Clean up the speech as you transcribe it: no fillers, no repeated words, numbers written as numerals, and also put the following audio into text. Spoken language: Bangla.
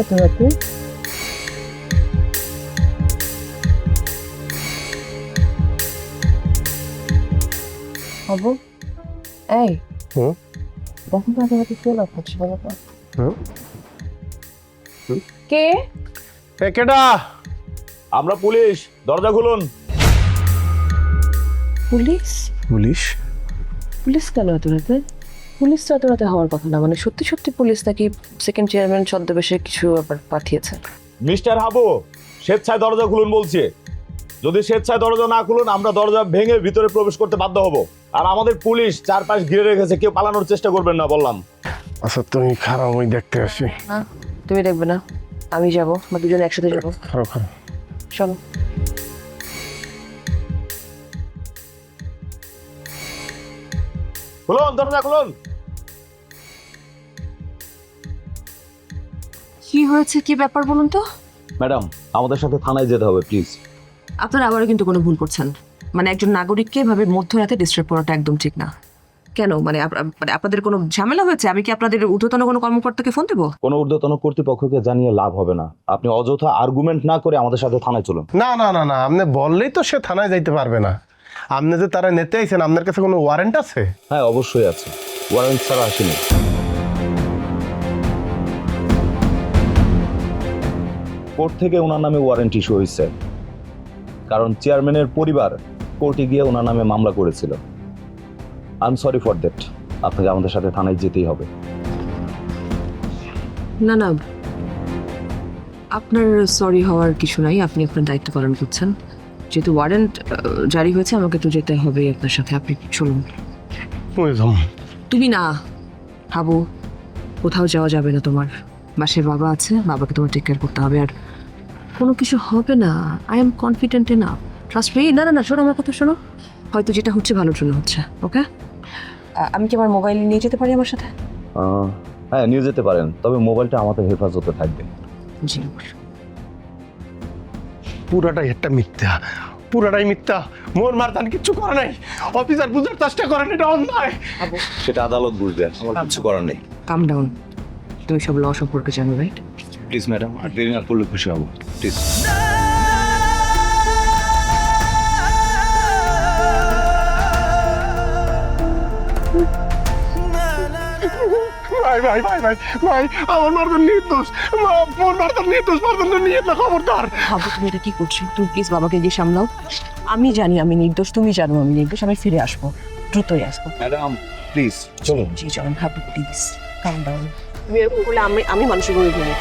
এত রাতে? বাবু, এই হুম? দেখো তো এত রাতে কে লক করছে বলো তো? হুম? কে? কেডা? আমরা পুলিশ, দরজা খুলুন। পুলিশ? পুলিশ? পুলিশ কেন এত রাতে? পুলিশ তো এত রাতে হওয়ার কথা না, মানে সত্যি সত্যি পুলিশ নাকি সেকেন্ড চেয়ারম্যান ছদ্মবেশে কিছু আবার পাঠিয়েছে? মিস্টার হাবু, স্বেচ্ছায় দরজা খুলুন বলছে। যদি স্বেচ্ছায় দরজা না খুলুন আমরা দরজা ভেঙে ভিতরে প্রবেশ করতে বাধ্য হব। আর আমাদের পুলিশ চারপাশ ঘিরে রেখেছে, কেউ পালানোর চেষ্টা করবেন না বললাম। আচ্ছা তুমি খারাপ, আমি দেখতে আসি। না তুমি দেখবে না, আমি যাবো, আমরা দুজনে একসাথে যাবো। খারাপ খারাপ। চলো। খুলুন, দরজা খুলুন। কি হয়েছে, কি ব্যাপার বলুন তো? ম্যাডাম, আমাদের সাথে থানায় যেতে হবে প্লিজ। আপনারা আবারও কিন্তু কোনো ভুল করছেন। মানে একজন নাগরিককে এভাবে মধ্যরাতে ডিস্টার্ব করাটা একদম ঠিক না। কেন, মানে মানে আপনাদের কোনো ঝামেলা হয়েছে? আমি কি আপনাদের ঊর্ধ্বতন কোনো কর্মকর্তাকে ফোন দেবো? কোনো ঊর্ধ্বতন কর্তৃপক্ষকে জানিয়ে লাভ হবে না। আপনি অযথা আর্গুমেন্ট না করে আমাদের সাথে থানায় চলুন। না না না না, আপনি বললেই তো সে থানায় যাইতে পারবে না। আপনি যে তারা নিতে আইছেন, আপনার কাছে কোনো ওয়ারেন্ট আছে? হ্যাঁ অবশ্যই আছে, ওয়ারেন্ট ছাড়া আসেনি। কোর্ট থেকে ওনার নামে ওয়ারেন্ট ইস্যু হয়েছে, কারণ চেয়ারম্যানের পরিবার কোর্টে গিয়ে ওনার নামে মামলা করেছিল। I am sorry for that. আপনাকে আমাদের সাথে থানায় যেতেই হবে। না না, আপনার সরি হওয়ার কিছু নাই। আপনি আপনার দায়িত্ব পালন করছেন। যেহেতু ওয়ারেন্ট জারি হয়েছে, আমাকে তো যেতে হবে আপনার সাথে। আপনি চলুন। বুঝলাম। তুমি না ভাবো, কোথাও যাওয়া যাবে না তোমার। বাসায় বাবা আছে, বাবাকে তোমার টেক কেয়ার করতে হবে। আর কোনো কিছু হবে না, আই এম কনফিডেন্ট না, ট্রাস্ট মি। না না না, শোনো আমার কথা শোনো। হয়তো যেটা হচ্ছে ভালোর জন্য হচ্ছে, ওকে? আমি কি আমার মোবাইল নিয়ে যেতে পারি আমার সাথে? হ্যাঁ নিয়ে যেতে পারেন, তবে মোবাইলটা আমাদের হেফাজতে থাকবে। জি। পুরাটাই একটা মিথ্যা, পুরাটাই মিথ্যা। মোর মারতান কিচ্ছু করে নাই। অফিসার বুঝার চেষ্টা করেন, এটা অন্যায়। সেটা আদালত বুঝবে, আমার কিছু করার নেই। কাম ডাউন। তুমি সব ল সম্পর্কে জানো, রাইট? প্লিজ ম্যাডাম, আর দেরি না করলে খুশি হব প্লিজ। ভাই ভাই ভাই ভাই ভাই, আমার মারতান নির্দোষ। মোর মারতান নির্দোষ, মারতান নিয়ে না, খবরদার। ভাবো তুমি এটা কি করছো? তুমি প্লিজ বাবাকে গিয়ে সামলাও। আমি জানি আমি নির্দোষ, তুমি জানো আমি নির্দোষ। আমি ফিরে আসবো, দ্রুতই আসবো। ম্যাডাম প্লিজ চলুন। জি চলুন, ভাবো প্লিজ, কাম ডাউন। তুমি এরকম করলে আমি মানুষের গড়ে ঘুমিয়ে